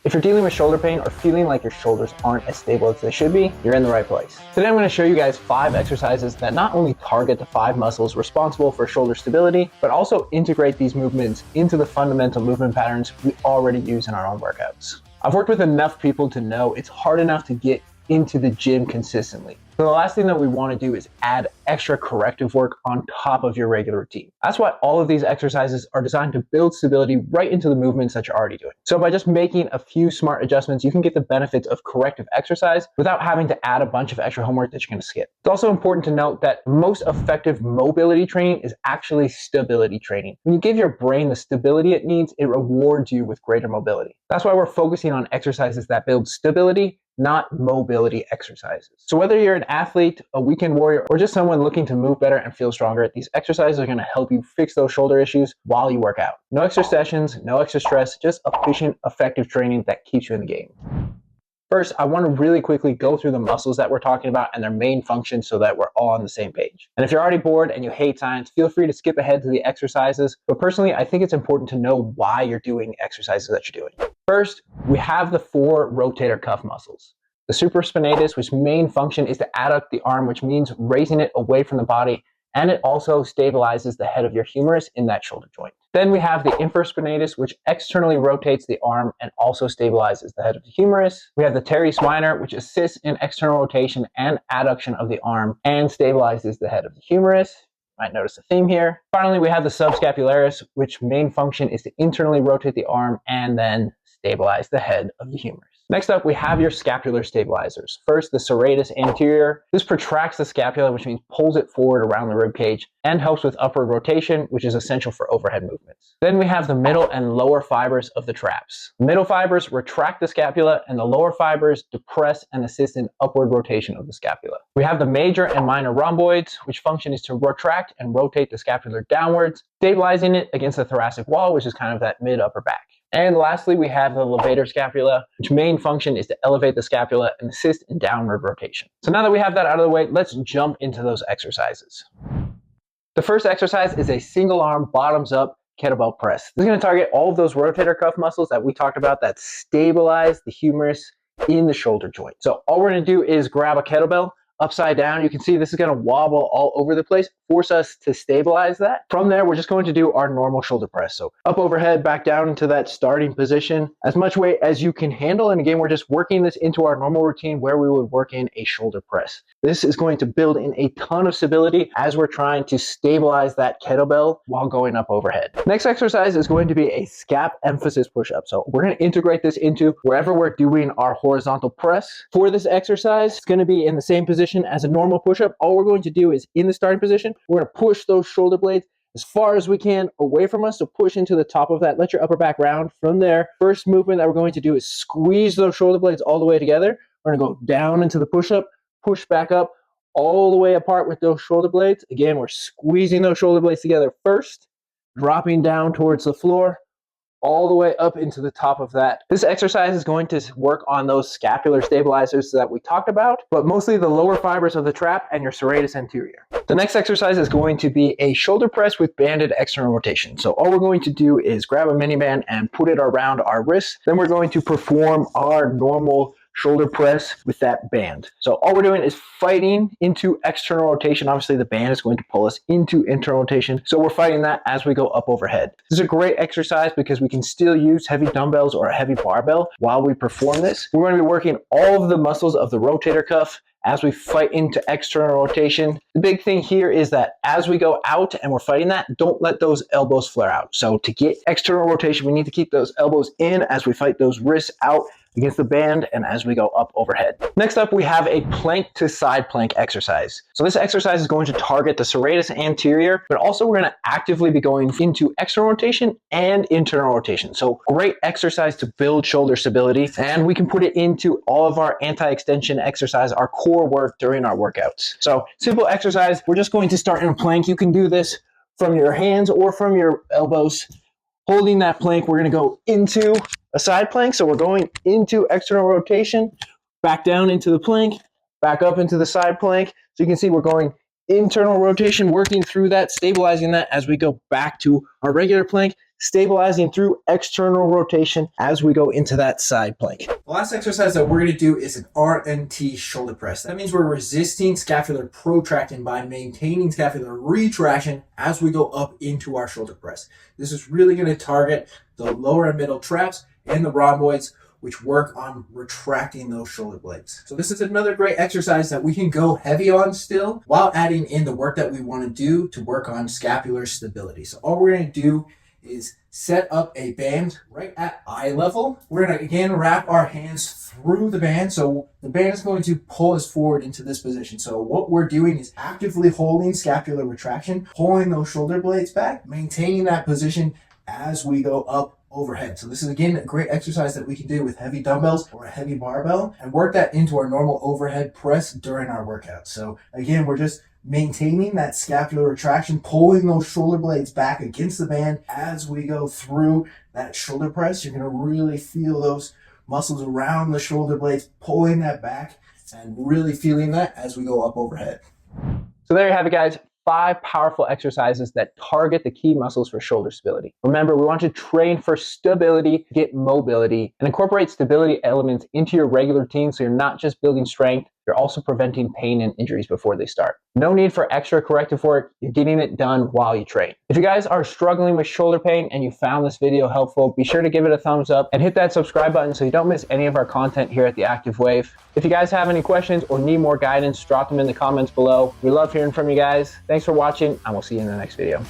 If you're dealing with shoulder pain or feeling like your shoulders aren't as stable as they should be, you're in the right place. Today I'm going to show you guys 5 exercises that not only target the 5 muscles responsible for shoulder stability, but also integrate these movements into the fundamental movement patterns we already use in our own workouts. I've worked with enough people to know it's hard enough to get into the gym consistently. So the last thing that we want to do is add extra corrective work on top of your regular routine. That's why all of these exercises are designed to build stability right into the movements that you're already doing. So by just making a few smart adjustments, you can get the benefits of corrective exercise without having to add a bunch of extra homework that you're going to skip. It's also important to note that most effective mobility training is actually stability training. When you give your brain the stability it needs, it rewards you with greater mobility. That's why we're focusing on exercises that build stability, not mobility exercises. So whether you're an athlete, a weekend warrior, or just someone looking to move better and feel stronger, these exercises are going to help you fix those shoulder issues while you work out. No extra sessions, no extra stress, just efficient, effective training that keeps you in the game. First, I want to really quickly go through the muscles that we're talking about and their main functions so that we're all on the same page. And if you're already bored and you hate science, feel free to skip ahead to the exercises. But personally, I think it's important to know why you're doing exercises that you're doing. First, we have the 4 rotator cuff muscles. The supraspinatus, which main function is to adduct the arm, which means raising it away from the body, and it also stabilizes the head of your humerus in that shoulder joint. Then we have the infraspinatus, which externally rotates the arm and also stabilizes the head of the humerus. We have the Teres minor, which assists in external rotation and adduction of the arm and stabilizes the head of the humerus. Might notice a theme here. Finally, we have the Subscapularis, which main function is to internally rotate the arm and then stabilize the head of the humerus. Next up, we have your scapular stabilizers. First, the Serratus anterior. This protracts the scapula, which means pulls it forward around the rib cage and helps with upward rotation, which is essential for overhead movements. Then we have the middle and lower fibers of the traps. The middle fibers retract the scapula and the lower fibers depress and assist in upward rotation of the scapula. We have the major and minor rhomboids, which function is to retract and rotate the scapular downwards, stabilizing it against the thoracic wall, which is kind of that mid-upper back. And lastly, we have the levator scapula, which main function is to elevate the scapula and assist in downward rotation. So now that we have that out of the way, let's jump into those exercises. The first exercise is a single arm bottoms up kettlebell press. This is going to target all of those rotator cuff muscles that we talked about that stabilize the humerus in the shoulder joint. So all we're going to do is grab a kettlebell upside down. You can see this is going to wobble all over the place, force us to stabilize that. From there, we're just going to do our normal shoulder press. So up overhead, back down into that starting position, as much weight as you can handle. And again, we're just working this into our normal routine where we would work in a shoulder press. This is going to build in a ton of stability as we're trying to stabilize that kettlebell while going up overhead. Next exercise is going to be a scap emphasis push-up. So we're going to integrate this into wherever we're doing our horizontal press. For this exercise, it's going to be in the same position as a normal push-up. All we're going to do is in the starting position, we're going to push those shoulder blades as far as we can away from us. So push into the top of that, let your upper back round. From there, first movement that we're going to do is squeeze those shoulder blades all the way together. We're going to go down into the push-up, push back up all the way apart with those shoulder blades. Again, we're squeezing those shoulder blades together first, dropping down towards the floor, all the way up into the top of that. This exercise is going to work on those scapular stabilizers that we talked about, but mostly the lower fibers of the trap and your serratus anterior. The next exercise is going to be a shoulder press with banded external rotation. So all we're going to do is grab a mini band and put it around our wrist. Then we're going to perform our normal shoulder press with that band. So all we're doing is fighting into external rotation. Obviously the band is going to pull us into internal rotation. So we're fighting that as we go up overhead. This is a great exercise because we can still use heavy dumbbells or a heavy barbell while we perform this. We're going to be working all of the muscles of the rotator cuff as we fight into external rotation. The big thing here is that as we go out and we're fighting that, don't let those elbows flare out. So to get external rotation, we need to keep those elbows in as we fight those wrists out against the band and as we go up overhead. Next up, we have a plank to side plank exercise. So this exercise is going to target the serratus anterior, but also we're going to actively be going into external rotation and internal rotation. So great exercise to build shoulder stability, and we can put it into all of our anti-extension exercise, our core work during our workouts. So simple exercise, we're just going to start in a plank. You can do this from your hands or from your elbows. Holding that plank, we're going to go into a side plank. So we're going into external rotation, back down into the plank, back up into the side plank. So you can see we're going internal rotation, working through that, stabilizing that as we go back to our regular plank, stabilizing through external rotation as we go into that side plank. The last exercise that we're going to do is an RNT shoulder press. That means we're resisting scapular protraction by maintaining scapular retraction as we go up into our shoulder press. This is really going to target the lower and middle traps and the rhomboids, which work on retracting those shoulder blades. So this is another great exercise that we can go heavy on still while adding in the work that we want to do to work on scapular stability. So all we're going to do is set up a band right at eye level. We're going to again wrap our hands through the band. So the band is going to pull us forward into this position. So what we're doing is actively holding scapular retraction, pulling those shoulder blades back, maintaining that position as we go up overhead. So this is again a great exercise that we can do with heavy dumbbells or a heavy barbell and work that into our normal overhead press during our workout. So again, we're just maintaining that scapular retraction, pulling those shoulder blades back against the band as we go through that shoulder press. You're going to really feel those muscles around the shoulder blades pulling that back and really feeling that as we go up overhead. So there you have it, guys. 5 powerful exercises that target the key muscles for shoulder stability. Remember, we want to train for stability, get mobility, and incorporate stability elements into your regular routine so you're not just building strength, you're also preventing pain and injuries before they start. No need for extra corrective work. You're getting it done while you train. If you guys are struggling with shoulder pain and you found this video helpful, be sure to give it a thumbs up and hit that subscribe button so you don't miss any of our content here at the Active Wave. If you guys have any questions or need more guidance, drop them in the comments below. We love hearing from you guys. Thanks for watching, and we'll see you in the next video.